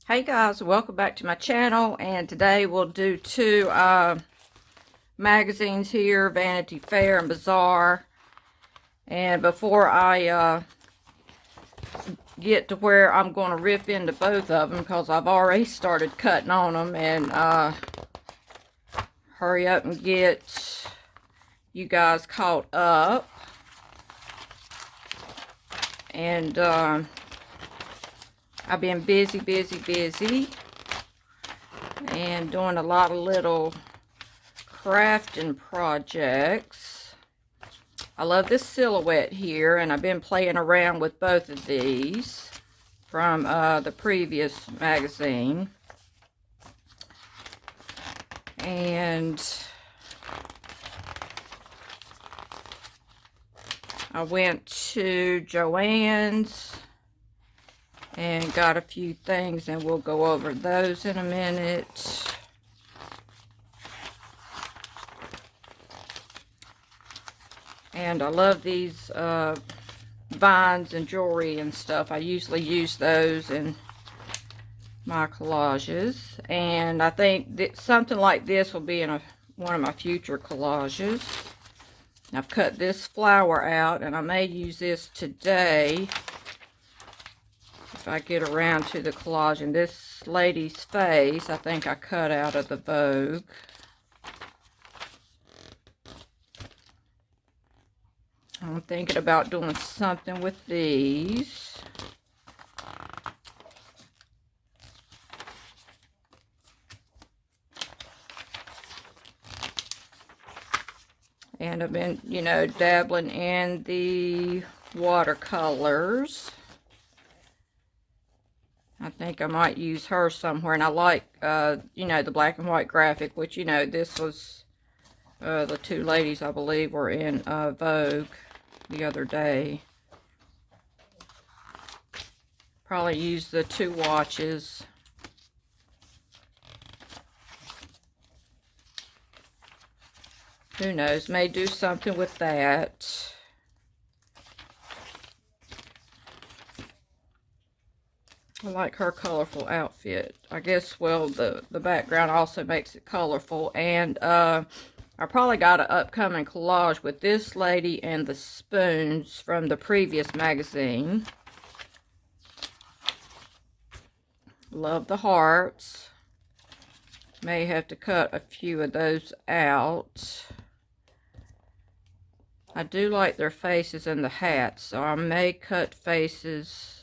Hey guys, welcome back to my channel, and today we'll do two magazines here, Vanity Fair and Bazaar. And before I get to where I'm going to rip into both of them, because I've already started cutting on them, and hurry up and get you guys caught up. And I've been busy and doing a lot of little crafting projects. I love this silhouette here, and I've been playing around with both of these from the previous magazine. And I went to Joann's and got a few things, and we'll go over those in a minute. And I love these vines and jewelry and stuff. I usually use those in my collages, and I think that something like this will be in one of my future collages. I've cut this flower out, and I may use this today if I get around to the collage. And this lady's face, I think I cut out of the Vogue. I'm thinking about doing something with these. And I've been, dabbling in the watercolors. I think I might use her somewhere. And I like, the black and white graphic, which, this was the two ladies, I believe, were in Vogue the other day. Probably use the two watches. Who knows? May do something with that. I like her colorful outfit. I guess, well, the background also makes it colorful. And I probably got an upcoming collage with this lady and the spoons from the previous magazine. Love the hearts. May have to cut a few of those out. I do like their faces and the hats, so I may cut faces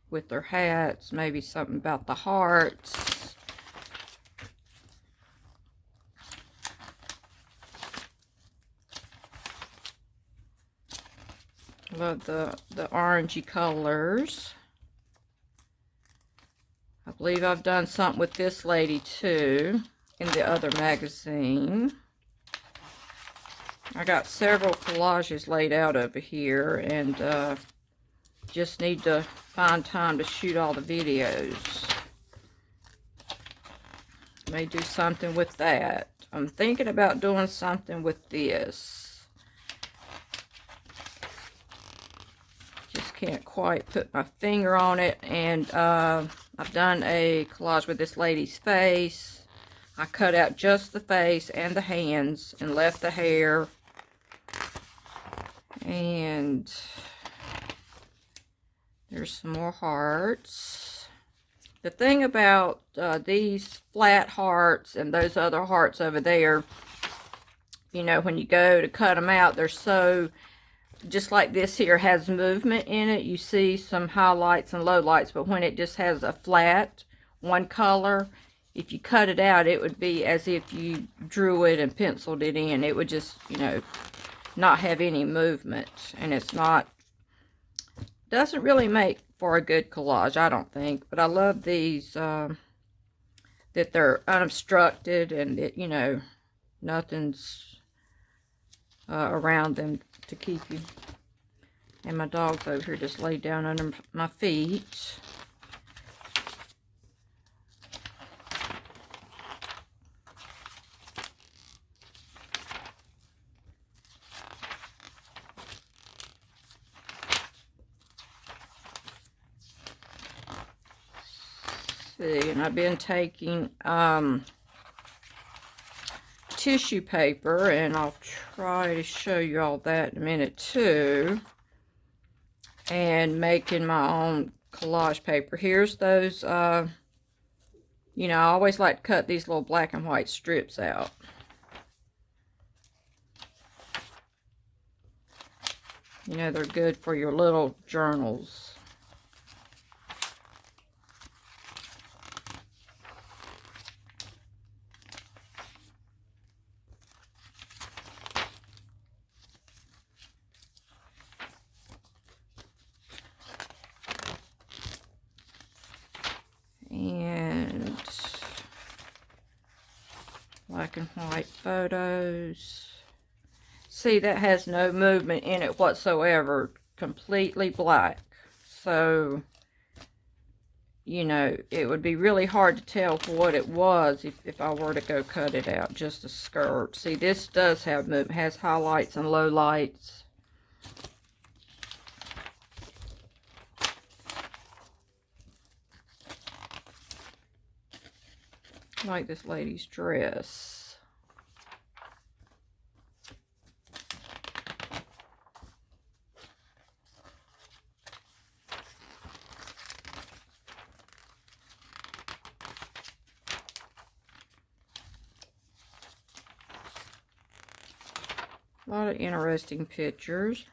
with their hats, maybe something about the hearts. Love the orangey colors. I believe I've done something with this lady too in the other magazine. I got several collages laid out over here, and just need to find time to shoot all the videos. May do something with that. I'm thinking about doing something with this. Just can't quite put my finger on it. And I've done a collage with this lady's face. I cut out just the face and the hands and left the hair. And there's some more hearts. The thing about these flat hearts and those other hearts over there, when you go to cut them out, they're so, just like this here has movement in it. You see some highlights and lowlights, but when it just has a flat, one color, if you cut it out, it would be as if you drew it and penciled it in. It would just, not have any movement, and it's not, doesn't really make for a good collage, I don't think. But I love these, that they're unobstructed, and it, nothing's around them to keep you. And my dog's over here just laid down under my feet. see, and I've been taking tissue paper, and I'll try to show you all that in a minute too, and making my own collage paper. Here's those, you know, I always like to cut these little black and white strips out. You know, they're good for your little journals. And black and white photos. See, that has no movement in it whatsoever. Completely black. So, you know, it would be really hard to tell what it was if I were to go cut it out. Just a skirt. See, this does have movement. Has highlights and lowlights. I like this lady's dress. A lot of interesting pictures.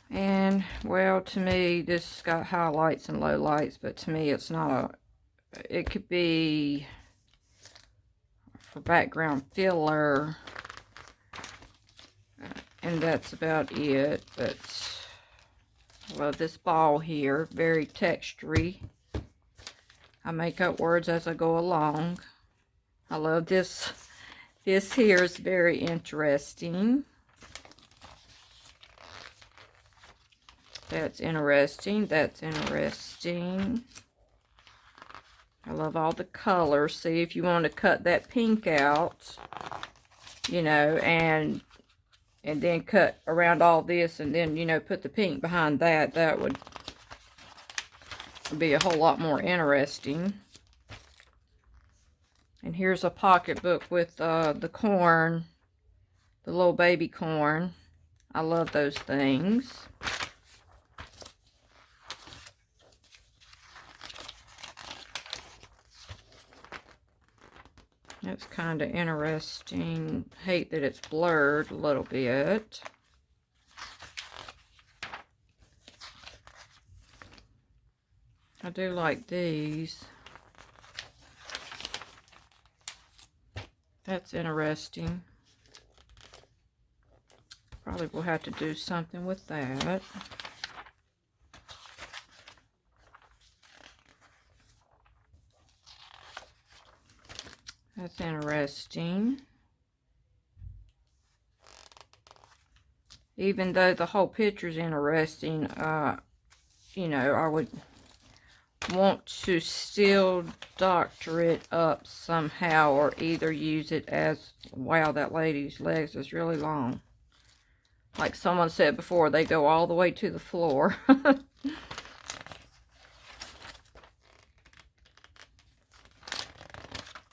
And, well, to me, this got highlights and lowlights, but to me, it's not a, it could be for background filler, and that's about it. But I love this ball here, very textury. I make up words as I go along. I love this. This here is very interesting. That's interesting. That's interesting. I love all the colors. See, if you want to cut that pink out, you know, and then cut around all this, and then, you know, put the pink behind that, that would be a whole lot more interesting. And here's a pocketbook with the corn, the little baby corn. I love those things. That's kind of interesting. Hate that it's blurred a little bit. I do like these. That's interesting. Probably will have to do something with that. That's interesting. Even though the whole picture's interesting, you know, I would want to still doctor it up somehow, or either use it as, wow, that lady's legs is really long. Like someone said before, they go all the way to the floor.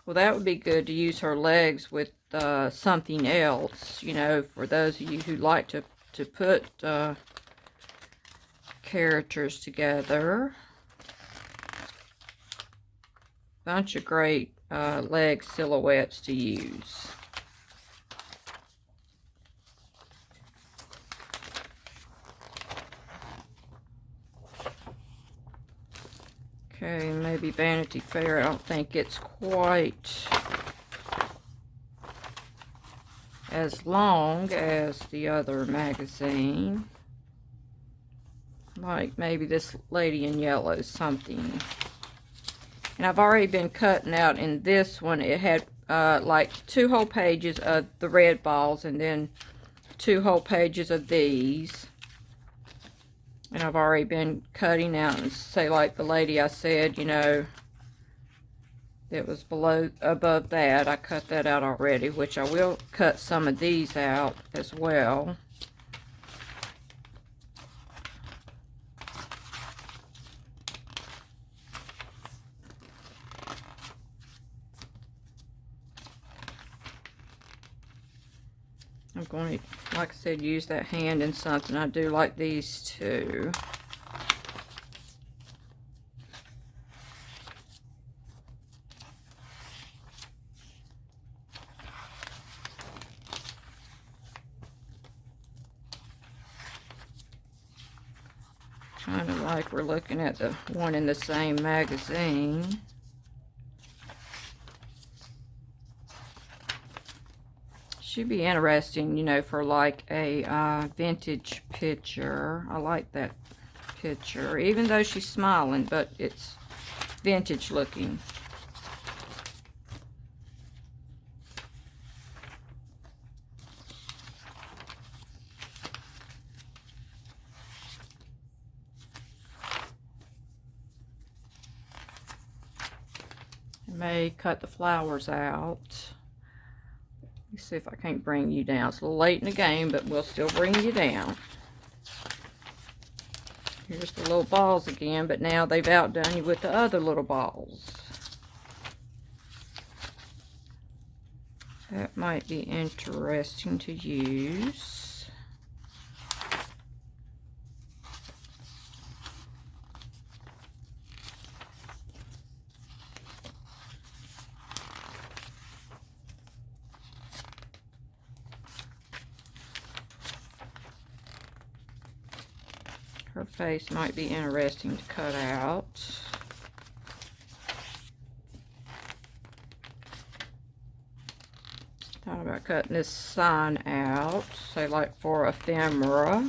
Well, that would be good to use her legs with something else, you know, for those of you who like to put characters together. Bunch of great leg silhouettes to use. Okay, maybe Vanity Fair. I don't think it's quite as long as the other magazine. Like maybe this Lady in Yellow something. And I've already been cutting out in this one. It had like 2 whole pages of the red balls, and then 2 whole pages of these. And I've already been cutting out, and say like the lady I said, you know, that was above that. I cut that out already, which I will cut some of these out as well. I'm going to, like I said, use that hand in something. I do like these too. Kind of like we're looking at the one in the same magazine. Should be interesting, you know, for like a vintage picture. I like that picture, even though she's smiling, but it's vintage looking. I may cut the flowers out. Let's see if I can't bring you down. It's a little late in the game, but we'll still bring you down. Here's the little balls again, but now they've outdone you with the other little balls. That might be interesting to use. Her face might be interesting to cut out. Thought about cutting this sign out, say like for Ephemra.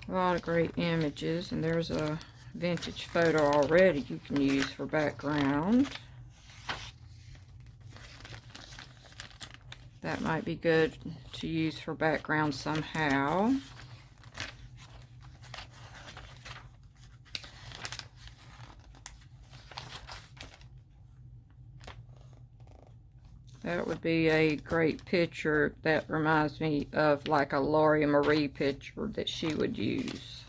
A lot of great images, and there's a vintage photo already you can use for background. That might be good to use for background somehow. That would be a great picture. That reminds me of like a Laurie Marie picture that she would use.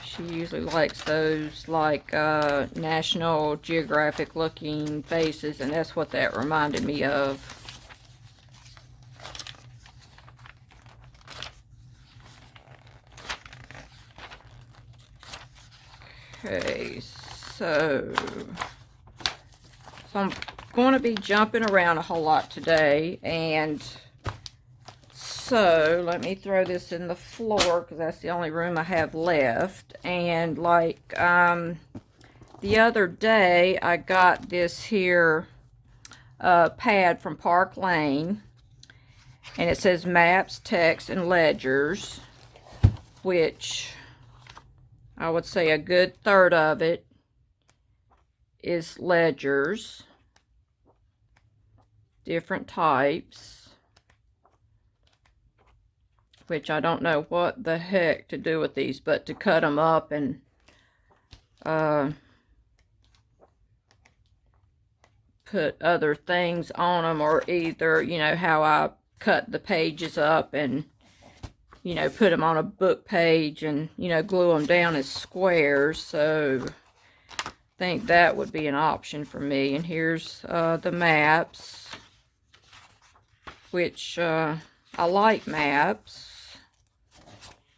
She usually likes those like National Geographic looking faces, and that's what that reminded me of. Okay, so I'm going to be jumping around a whole lot today, and so let me throw this in the floor because that's the only room I have left. And like the other day, I got this here pad from Park Lane, and it says maps, text, and ledgers, which I would say a good third of it is ledgers, different types, which I don't know what the heck to do with these, but to cut them up and put other things on them, or either, you know, how I cut the pages up and, you know, put them on a book page and, you know, glue them down as squares. So I think that would be an option for me. And here's the maps, which I like maps.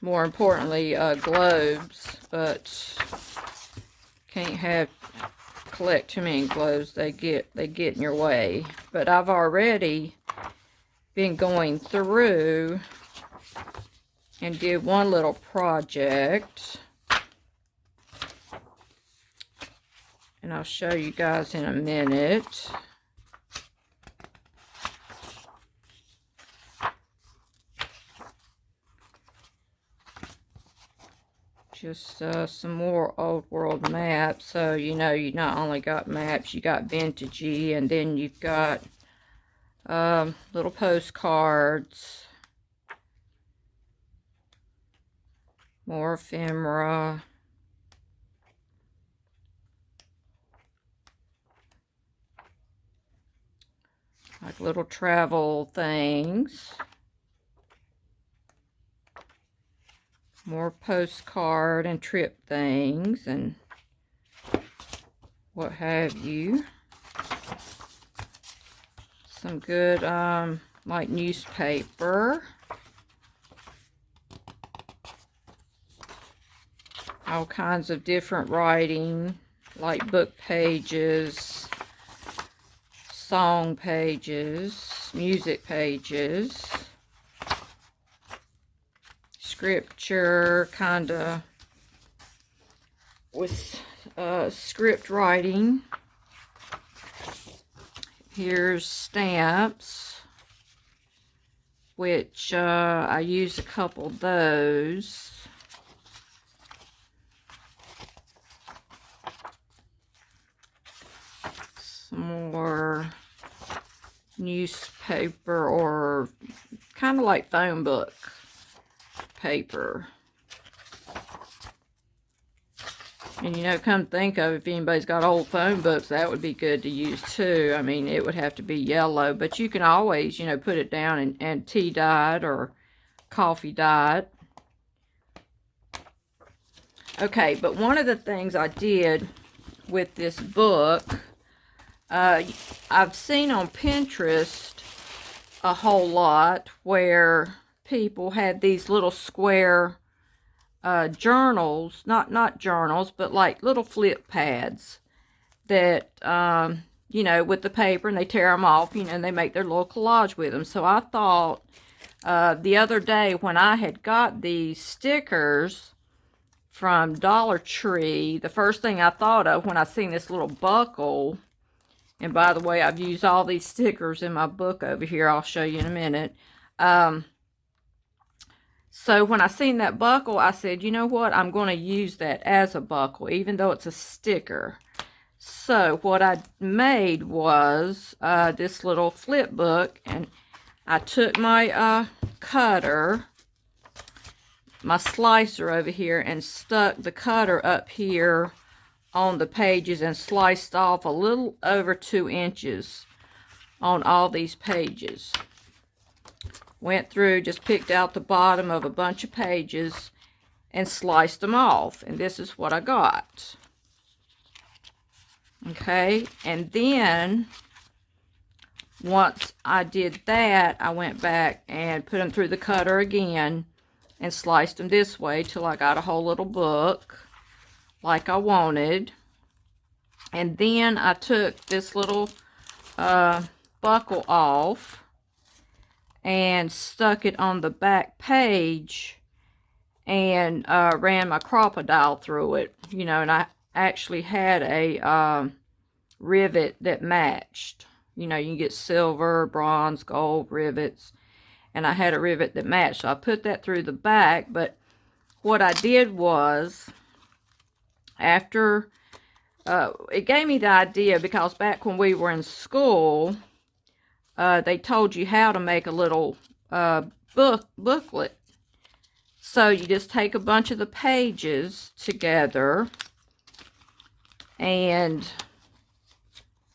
More importantly, globes, but can't collect too many globes. They get in your way. But I've already been going through and did one little project, and I'll show you guys in a minute. Just some more old world maps. So, you know, you not only got maps, you got vintagey, and then you've got little postcards. More ephemera. Like little travel things. More postcard and trip things and what have you. Some good like newspaper. All kinds of different writing, like book pages, song pages, music pages, scripture, kind of with script writing. Here's stamps, which I use a couple of those. Some more newspaper or kind of like phone book paper. And you know, come think of it, if anybody's got old phone books, that would be good to use too. I mean, it would have to be yellow, but you can always, you know, put it down and tea dye it or coffee dye it. Okay, but one of the things I did with this book, I've seen on Pinterest a whole lot where people had these little square journals, not journals, but like little flip pads that, you know, with the paper, and they tear them off, you know, and they make their little collage with them. So I thought the other day when I had got these stickers from Dollar Tree, the first thing I thought of when I seen this little buckle, and by the way, I've used all these stickers in my book over here. I'll show you in a minute. So when I seen that buckle, I said, you know what? I'm going to use that as a buckle, even though it's a sticker. So what I made was this little flip book, and I took my cutter, my slicer over here, and stuck the cutter up here on the pages and sliced off a little over 2 inches on all these pages. Went through, just picked out the bottom of a bunch of pages and sliced them off, and this is what I got. Okay, and then once I did that, I went back and put them through the cutter again and sliced them this way till I got a whole little book like I wanted. And then I took this little buckle off and stuck it on the back page and ran my crocodile through it, you know, and I actually had a rivet that matched. You know, you can get silver, bronze, gold rivets, and I had a rivet that matched, so I put that through the back. But what I did was, after it gave me the idea, because back when we were in school, they told you how to make a little booklet. So you just take a bunch of the pages together, and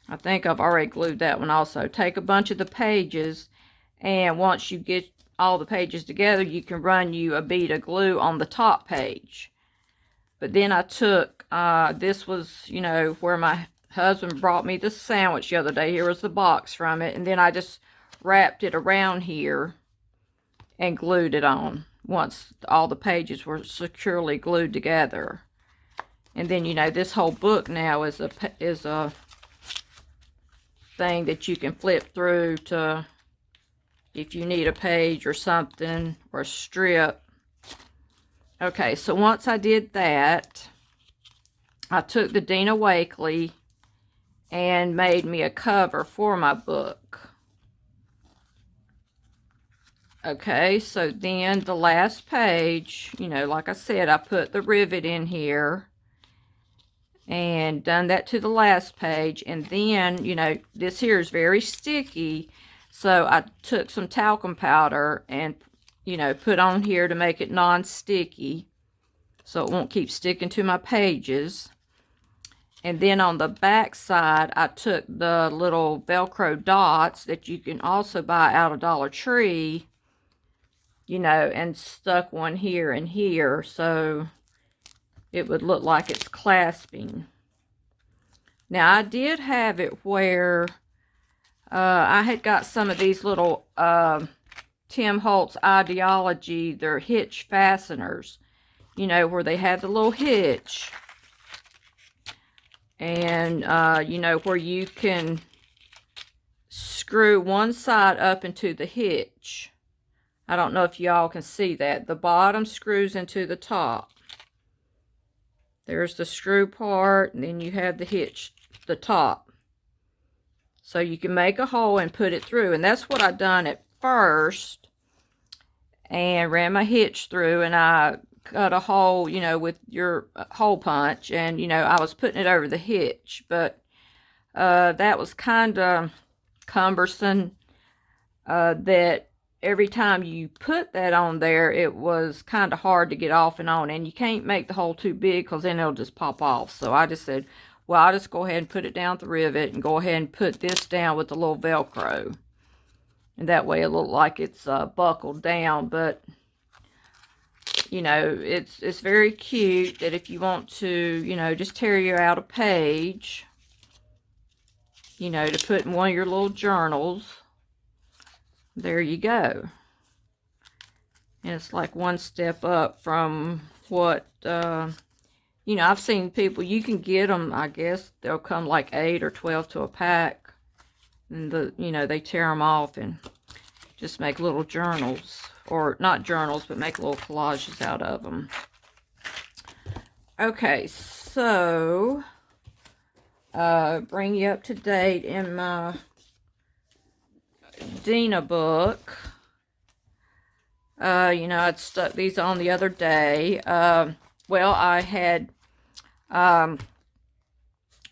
I think I've already glued that one also. Take a bunch of the pages, and once you get all the pages together, you can run you a bead of glue on the top page. But then I took, this was, you know, where my husband brought me the sandwich the other day. Here was the box from it. And then I just wrapped it around here and glued it on once all the pages were securely glued together. And then, you know, this whole book now is a thing that you can flip through to, if you need a page or something, or a strip. Okay, so once I did that, I took the Dina Wakley and made me a cover for my book. Okay, so then the last page, you know, like I said, I put the rivet in here and done that to the last page. And then, you know, this here is very sticky, so I took some talcum powder and, you know, put on here to make it non-sticky so it won't keep sticking to my pages. And then on the back side, I took the little Velcro dots that you can also buy out of Dollar Tree, you know, and stuck one here and here so it would look like it's clasping. Now, I did have it where I had got some of these little Tim Holtz Ideology, they're hitch fasteners, you know, where they have the little hitch. And, you know, where you can screw one side up into the hitch. I don't know if y'all can see that. The bottom screws into the top. There's the screw part, and then you have the hitch, the top. So you can make a hole and put it through. And that's what I done at first. And ran my hitch through, and I cut a hole, you know, with your hole punch. And, you know, I was putting it over the hitch. But that was kind of cumbersome. That every time you put that on there, it was kind of hard to get off and on. And you can't make the hole too big because then it'll just pop off. So I just said, well, I'll just go ahead and put it down with the rivet and go ahead and put this down with the little Velcro. And that way it look like it's buckled down. But, you know, it's very cute that if you want to, you know, just tear you out a page, you know, to put in one of your little journals. There you go. And it's like one step up from what, you know, I've seen people, you can get them, I guess, they'll come like 8 or 12 to a pack. And, you know, they tear them off and just make little journals. Or not journals, but make little collages out of them. Okay, so, bring you up to date in my Dina book. You know, I'd stuck these on the other day. Well, I had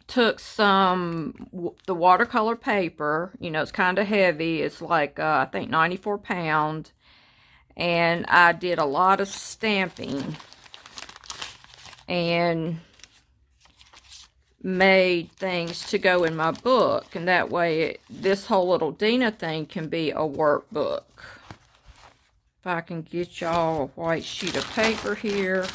took the watercolor paper. You know, it's kind of heavy. It's like, I think 94 pound. And I did a lot of stamping. And made things to go in my book, and that way this whole little Dina thing can be a workbook. If I can get y'all a white sheet of paper here.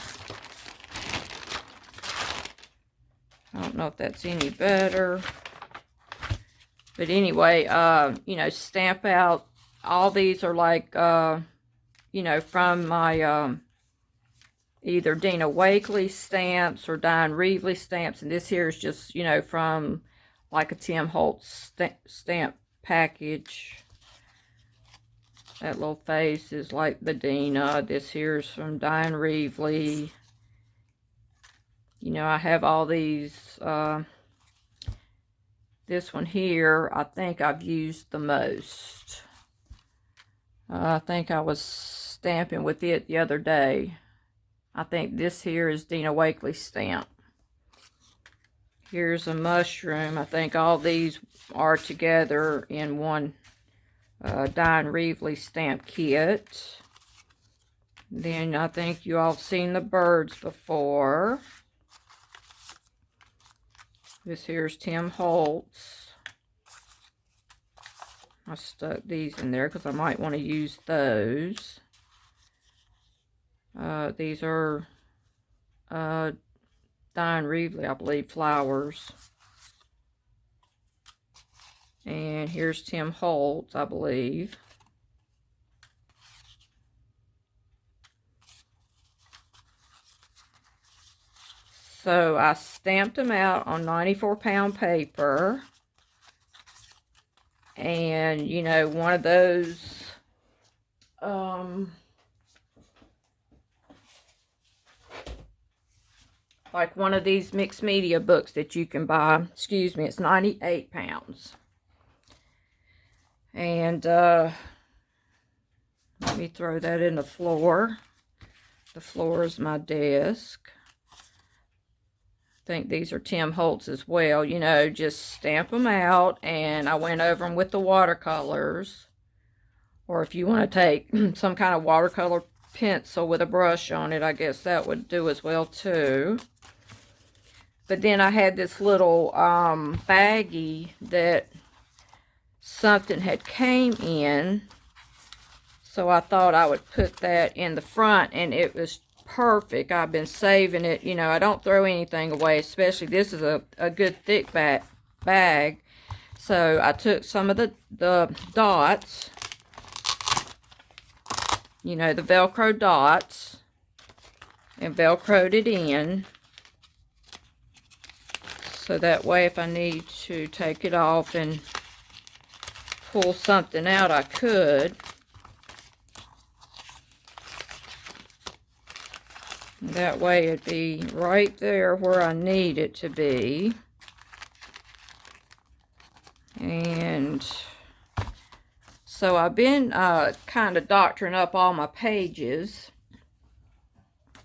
I don't know if that's any better, but anyway, you know, stamp out. All these are like, you know, from my either Dina Wakley stamps or Diane Reevely stamps. And this here is just, you know, from like a Tim Holtz stamp package. That little face is like the Dina. This here is from Diane Reevely. You know, I have all these. This one here, I think I've used the most. I think I was stamping with it the other day. I think this here is Dina Wakley stamp. Here's a mushroom. I think all these are together in one Diane Reevely stamp kit. Then I think you all have seen the birds before. This here's Tim Holtz. I stuck these in there because I might want to use those. These are Diane Reevely, I believe, flowers. And here's Tim Holtz, I believe. So I stamped them out on 94 pound paper. And, you know, one of those, like one of these mixed media books that you can buy. Excuse me, it's 98 pounds. And, Let me throw that in the floor. The floor is my desk. I think these are Tim Holtz as well. You know, just stamp them out, and I went over them with the watercolors. Or if you want to take some kind of watercolor pencil with a brush on it, I guess that would do as well too. But then I had this little baggie that something had came in, so I thought I would put that in the front, and it was perfect. I've been saving it. You know, I don't throw anything away, especially this is a good thick bag. So I took some of the dots, you know, the Velcro dots, and Velcroed it in. So that way if I need to take it off and pull something out, I could. That way it'd be right there where I need it to be. And so I've been kind of doctoring up all my pages.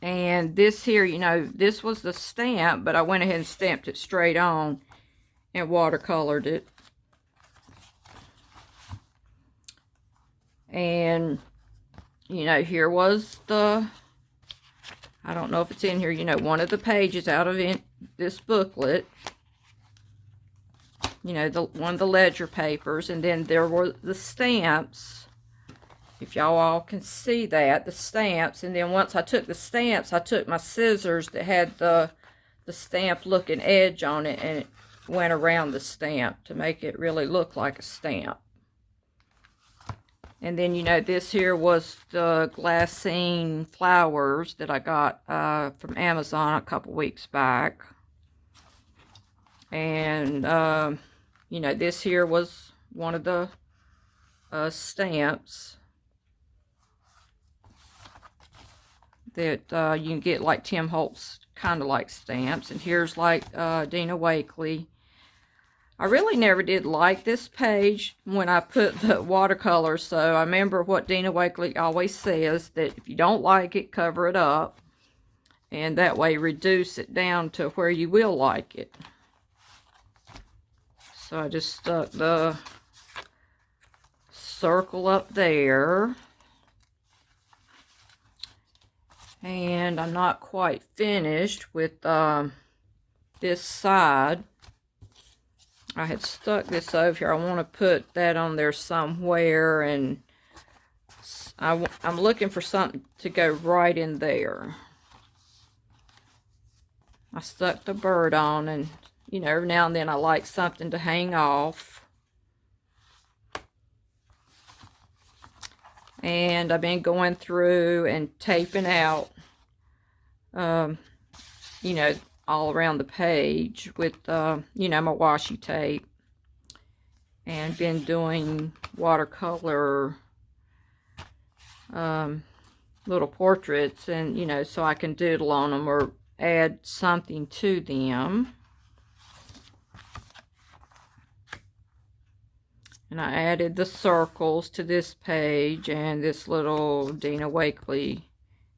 And this here, you know, this was the stamp, but I went ahead and stamped it straight on and watercolored it. And, you know, here was the, I don't know if it's in here, you know, one of the pages out of this booklet. You know, one of the ledger papers. And then there were the stamps. If y'all all can see that, the stamps. And then once I took the stamps, I took my scissors that had the stamp looking edge on it, and it went around the stamp to make it really look like a stamp. And then, you know, this here was the glassine flowers that I got from Amazon a couple weeks back. And, you know, this here was one of the stamps that you can get, like Tim Holtz kind of like stamps. And here's like Dina Wakley. I really never did like this page when I put the watercolor, so I remember what Dina Wakley always says, that if you don't like it, cover it up, and that way reduce it down to where you will like it. So I just stuck the circle up there. And I'm not quite finished with this side. I had stuck this over here. I want to put that on there somewhere, and I'm looking for something to go right in there. I stuck the bird on, and you know, every now and then I like something to hang off. And I've been going through and taping out, you know, all around the page with, you know, my washi tape. And been doing watercolor little portraits, and, you know, so I can doodle on them or add something to them. And I added the circles to this page and this little Dina Wakley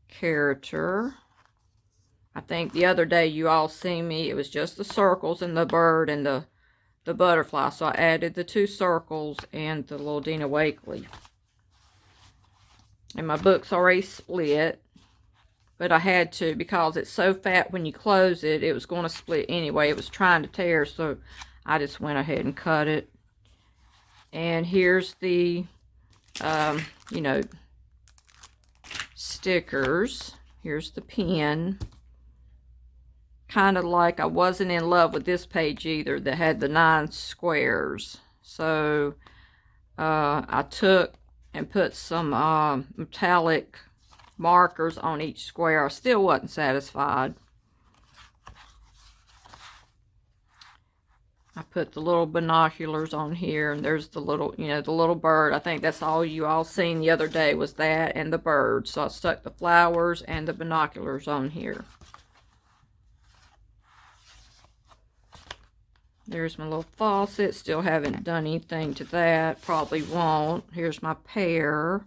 character. I think the other day you all seen me, it was just the circles and the bird and the butterfly. So I added the two circles and the little Dina Wakley. And my book's already split, but I had to because it's so fat when you close it, it was going to split anyway. It was trying to tear, so I just went ahead and cut it. And here's the, you know, stickers. Here's the pen. Kind of like I wasn't in love with this page either that had the 9 squares. So I took and put some metallic markers on each square. I still wasn't satisfied. I put the little binoculars on here, and there's the little, you know, the little bird. I think that's all you all seen the other day was that and the bird. So I stuck the flowers and the binoculars on here. There's my little faucet. Still haven't done anything to that. Probably won't. Here's my pear.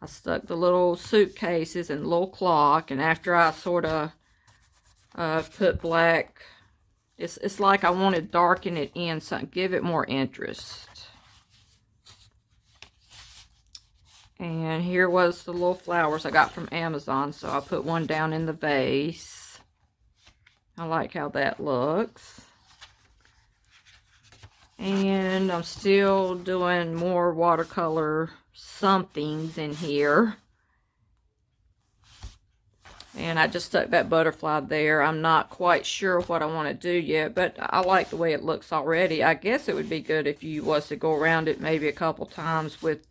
I stuck the little suitcases and the little clock, and after I sort of put black, it's like I want to darken it in, so give it more interest. And here was the little flowers I got from Amazon, so I put one down in the vase. I like how that looks. And I'm still doing more watercolor somethings in here. And I just stuck that butterfly there. I'm not quite sure what I want to do yet, but I like the way it looks already. I guess it would be good if you was to go around it maybe a couple times with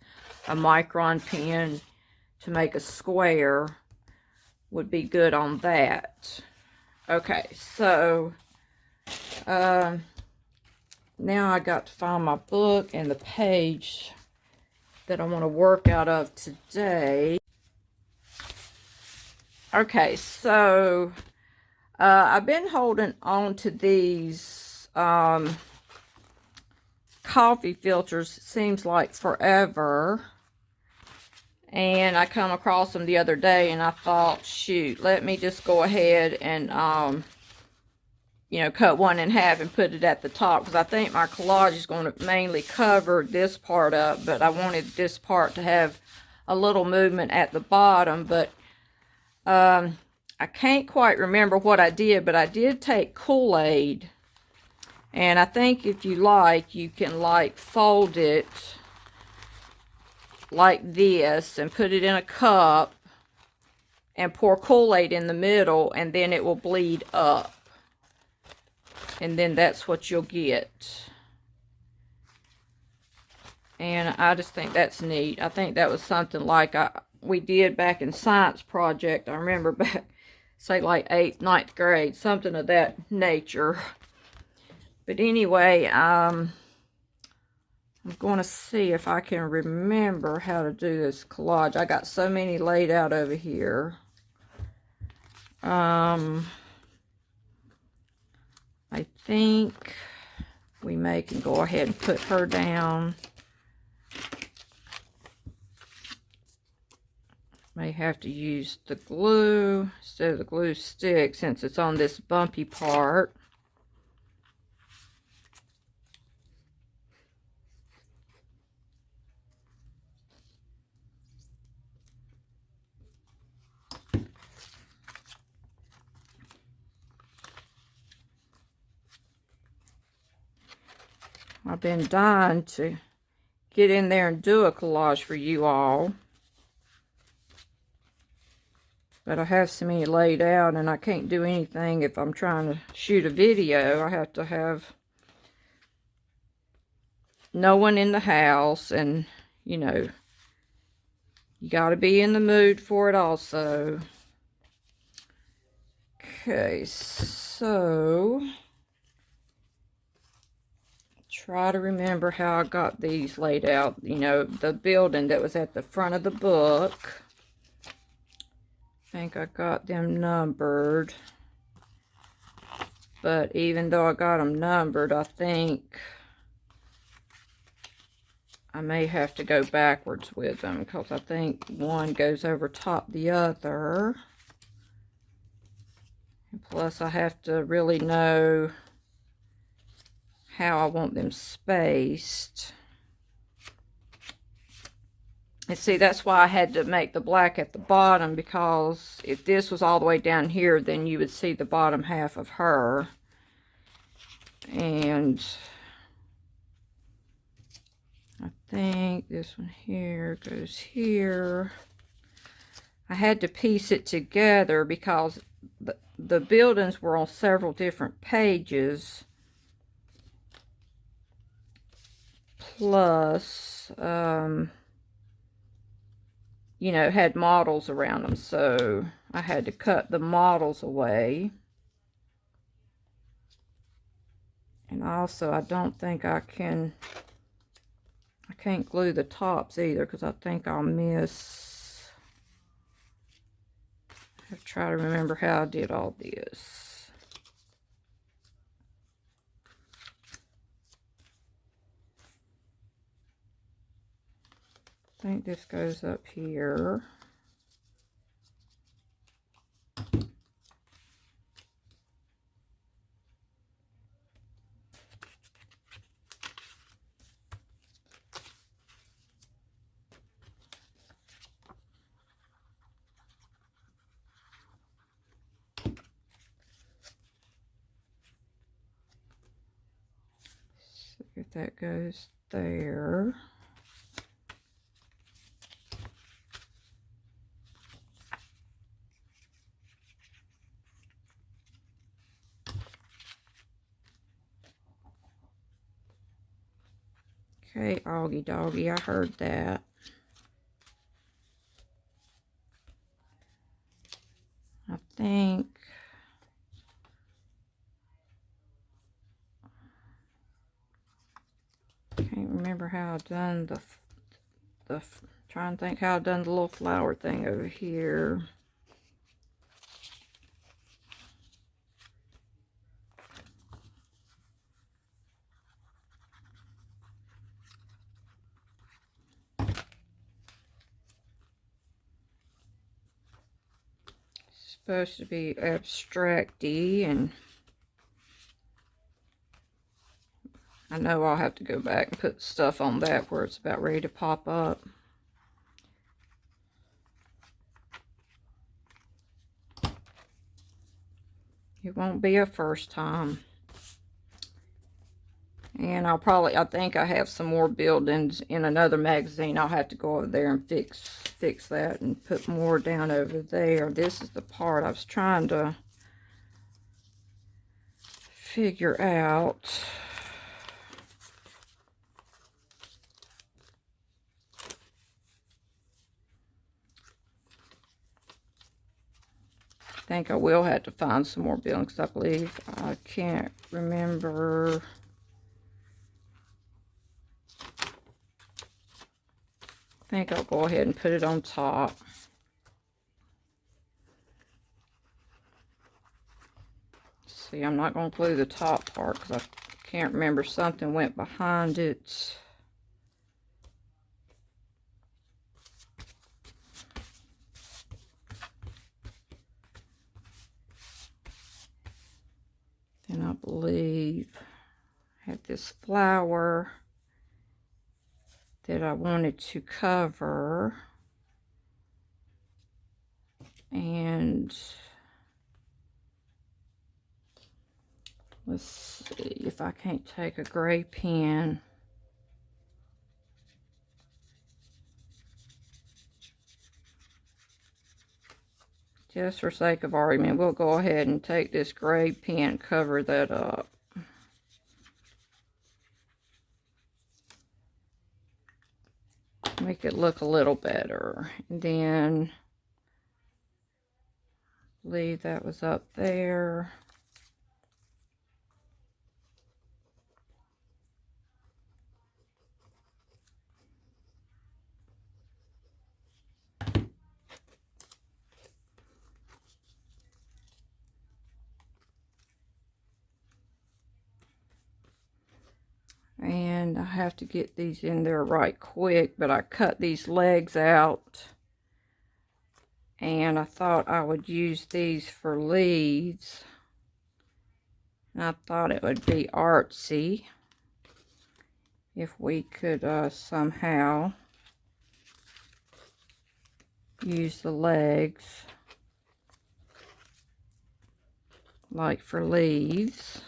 a micron pen to make a square. Would be good on that. Okay, so now I got to find my book and the page that I want to work out of today. Okay, so I've been holding on to these coffee filters, seems like forever. And I come across them the other day and I thought, shoot, let me just go ahead and you know, cut one in half and put it at the top, because I think my collage is going to mainly cover this part up, but I wanted this part to have a little movement at the bottom. But I can't quite remember what I did, but I did take Kool-Aid, and I think if you like, you can like fold it like this and put it in a cup and pour Kool-Aid in the middle, and then it will bleed up. And then that's what you'll get. And I just think that's neat. I think that was something like we did back in science project. I remember back, say like 8th, 9th grade, something of that nature. But anyway, I'm going to see if I can remember how to do this collage. I got so many laid out over here. I think we can go ahead and put her down. May have to use the glue instead of the glue stick since it's on this bumpy part. I've been dying to get in there and do a collage for you all. But I have so many laid out, and I can't do anything if I'm trying to shoot a video. I have to have no one in the house, and, you know, you got to be in the mood for it also. Okay, so try to remember how I got these laid out. You know, the building that was at the front of the book. I think I got them numbered. But even though I got them numbered, I think I may have to go backwards with them, because I think one goes over top the other. And plus, I have to really know how I want them spaced. And see, that's why I had to make the black at the bottom, because if this was all the way down here, then you would see the bottom half of her. And I think this one here goes here. I had to piece it together because the buildings were on several different pages. Plus, you know, had models around them, so I had to cut the models away. And also, I don't think I can't glue the tops either, because I think I'll miss. I have to try to remember how I did all this. I think this goes up here. See if that goes there. Okay, Augie Doggy, I heard that. I think can't remember how I done the trying to think how I done the little flower thing over here. Supposed to be abstracty, and I know I'll have to go back and put stuff on that where it's about ready to pop up. It won't be a first time. And I think I have some more buildings in another magazine. I'll have to go over there and fix that and put more down over there. This is the part I was trying to figure out. I think I will have to find some more buildings. I believe I can't remember. I think I'll go ahead and put it on top. See, I'm not going to glue the top part because I can't remember, something went behind it. And I believe I had this flower that I wanted to cover, and let's see if I can't take a gray pen. Just for sake of argument, we'll go ahead and take this gray pen, cover that up. Make it look a little better. And then leave that was up there. And I have to get these in there right quick, but I cut these legs out. And I thought I would use these for leaves. And I thought it would be artsy if we could somehow use the legs like for leaves.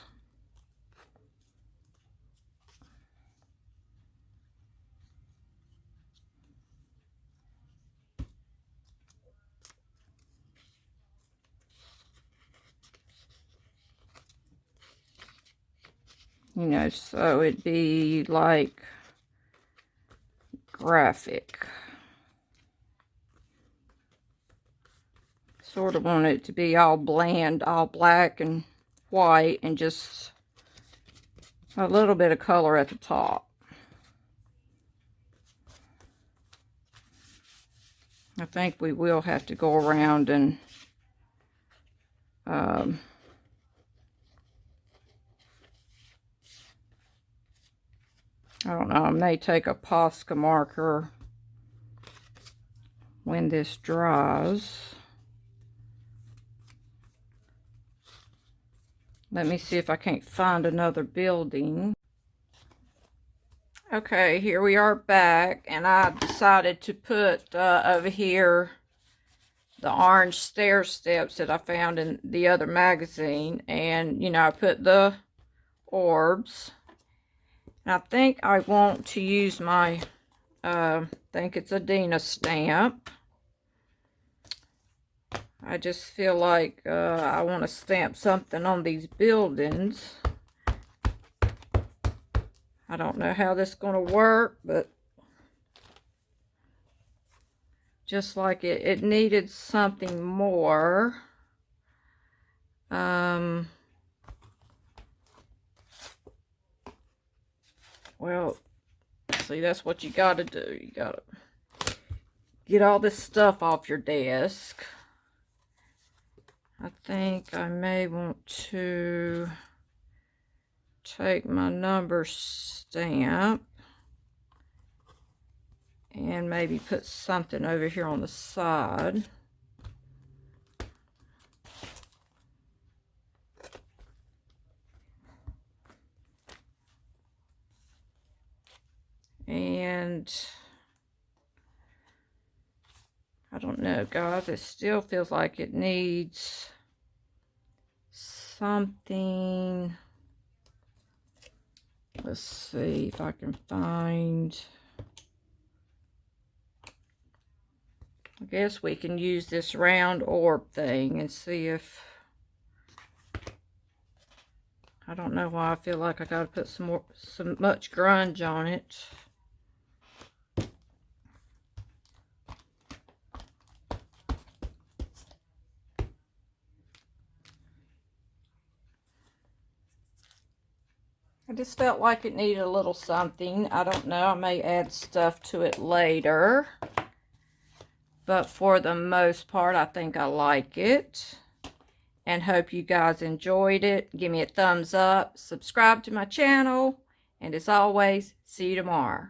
You know, so it'd be like graphic. Sort of want it to be all bland, all black and white, and just a little bit of color at the top. I think we will have to go around and I don't know, I may take a Posca marker when this dries. Let me see if I can't find another building. Okay, here we are back, and I decided to put over here the orange stair steps that I found in the other magazine. And, you know, I put the orbs. And I think I want to use my, I think it's a Dina stamp. I just feel like I want to stamp something on these buildings. I don't know how this is going to work, but just like it needed something more. Well, see, that's what you got to do. You got to get all this stuff off your desk. I think I may want to take my number stamp and maybe put something over here on the side. And I don't know, guys, it still feels like it needs something. Let's see if I can find. I guess we can use this round orb thing and see if. I don't know why I feel like I gotta put some much grunge on it. I just felt like it needed a little something. I don't know. I may add stuff to it later. But for the most part, I think I like it. And hope you guys enjoyed it. Give me a thumbs up. Subscribe to my channel. And as always, see you tomorrow.